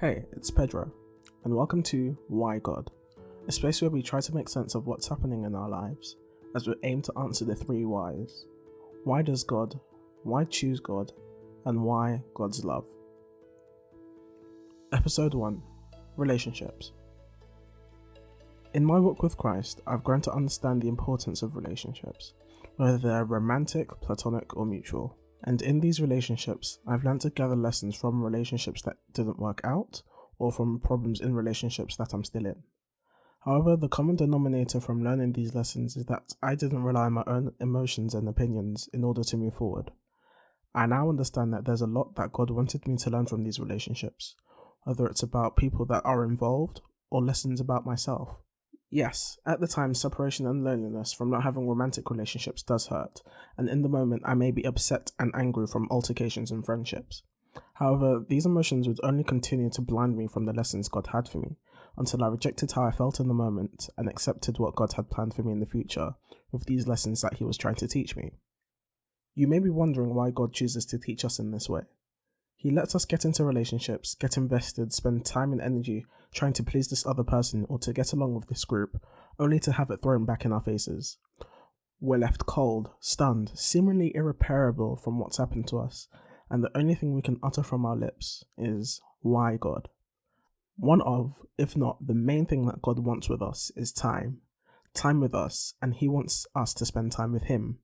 Hey, it's Pedro, and welcome to Why God, a space where we try to make sense of what's happening in our lives as we aim to answer the three whys. Why does God? Why choose God? And why God's love? Episode 1: Relationships. In my walk with Christ, I've grown to understand the importance of relationships, whether they're romantic, platonic, or mutual. And in these relationships, I've learned to gather lessons from relationships that didn't work out, or from problems in relationships that I'm still in. However, the common denominator from learning these lessons is that I didn't rely on my own emotions and opinions in order to move forward. I now understand that there's a lot that God wanted me to learn from these relationships, whether it's about people that are involved, or lessons about myself. Yes, at the time, separation and loneliness from not having romantic relationships does hurt, and in the moment I may be upset and angry from altercations and friendships. However, these emotions would only continue to blind me from the lessons God had for me, until I rejected how I felt in the moment and accepted what God had planned for me in the future with these lessons that He was trying to teach me. You may be wondering why God chooses to teach us in this way. He lets us get into relationships, get invested, spend time and energy trying to please this other person or to get along with this group, only to have it thrown back in our faces. We're left cold, stunned, seemingly irreparable from what's happened to us, and the only thing we can utter from our lips is, why God? One of, if not the main thing that God wants with us is time. Time with us, and He wants us to spend time with Him.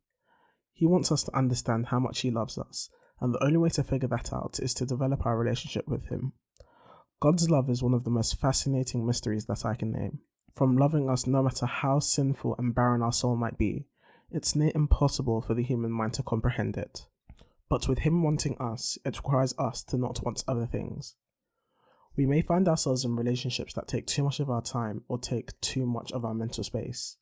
He wants us to understand how much He loves us, and the only way to figure that out is to develop our relationship with Him. God's love is one of the most fascinating mysteries that I can name. From loving us no matter how sinful and barren our soul might be, it's near impossible for the human mind to comprehend it. But with Him wanting us, it requires us to not want other things. We may find ourselves in relationships that take too much of our time or take too much of our mental space.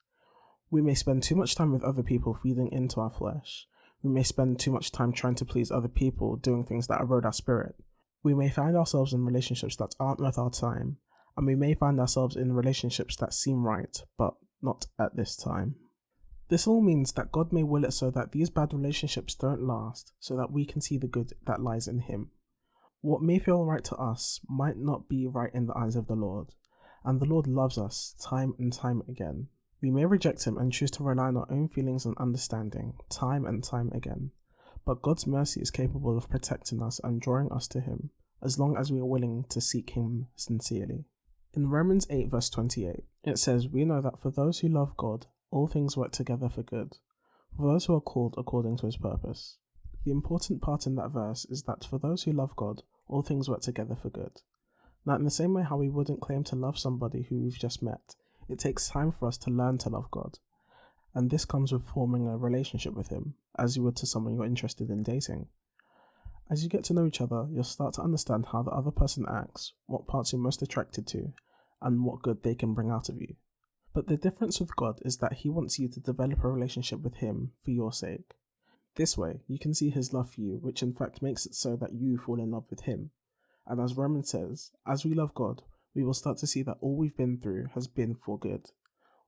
We may spend too much time with other people feeding into our flesh. We may spend too much time trying to please other people, doing things that erode our spirit. We may find ourselves in relationships that aren't worth our time, and we may find ourselves in relationships that seem right, but not at this time. This all means that God may will it so that these bad relationships don't last, so that we can see the good that lies in Him. What may feel right to us might not be right in the eyes of the Lord, and the Lord loves us time and time again. We may reject Him and choose to rely on our own feelings and understanding, time and time again. But God's mercy is capable of protecting us and drawing us to Him, as long as we are willing to seek Him sincerely. In Romans 8 verse 28, it says, "We know that for those who love God, all things work together for good, for those who are called according to His purpose." The important part in that verse is that for those who love God, all things work together for good. Now, in the same way how we wouldn't claim to love somebody who we've just met, it takes time for us to learn to love God. And this comes with forming a relationship with Him, as you would to someone you're interested in dating. As you get to know each other, you'll start to understand how the other person acts, what parts you're most attracted to, and what good they can bring out of you. But the difference with God is that He wants you to develop a relationship with Him for your sake. This way, you can see His love for you, which in fact makes it so that you fall in love with Him. And as Romans says, as we love God, we will start to see that all we've been through has been for good.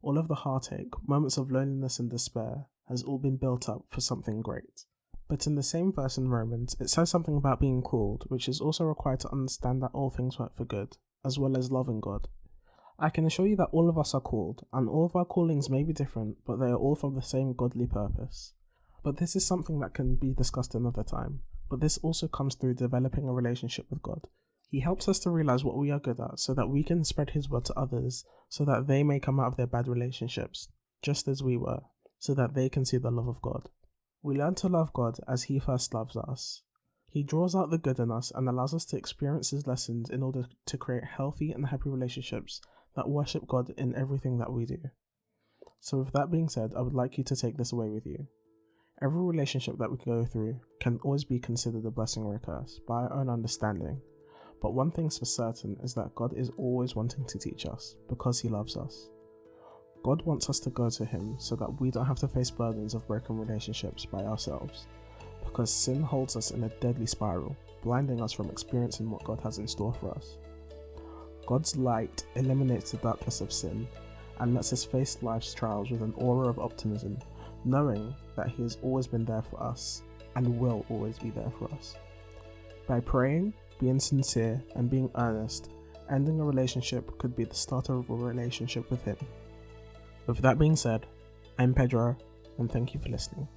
All of the heartache, moments of loneliness and despair, has all been built up for something great. But in the same verse in Romans, it says something about being called, which is also required to understand that all things work for good, as well as loving God. I can assure you that all of us are called, and all of our callings may be different, but they are all for the same godly purpose. But this is something that can be discussed another time, but this also comes through developing a relationship with God. He helps us to realize what we are good at so that we can spread His word to others, so that they may come out of their bad relationships, just as we were, so that they can see the love of God. We learn to love God as He first loves us. He draws out the good in us and allows us to experience His lessons in order to create healthy and happy relationships that worship God in everything that we do. So with that being said, I would like you to take this away with you. Every relationship that we go through can always be considered a blessing or a curse by our own understanding. But one thing's for certain is that God is always wanting to teach us because He loves us. God wants us to go to Him so that we don't have to face burdens of broken relationships by ourselves, because sin holds us in a deadly spiral, blinding us from experiencing what God has in store for us. God's light eliminates the darkness of sin and lets us face life's trials with an aura of optimism, knowing that He has always been there for us and will always be there for us. By praying, being sincere, and being earnest, ending a relationship could be the start of a relationship with him. With that being said, I'm Pedro, and thank you for listening.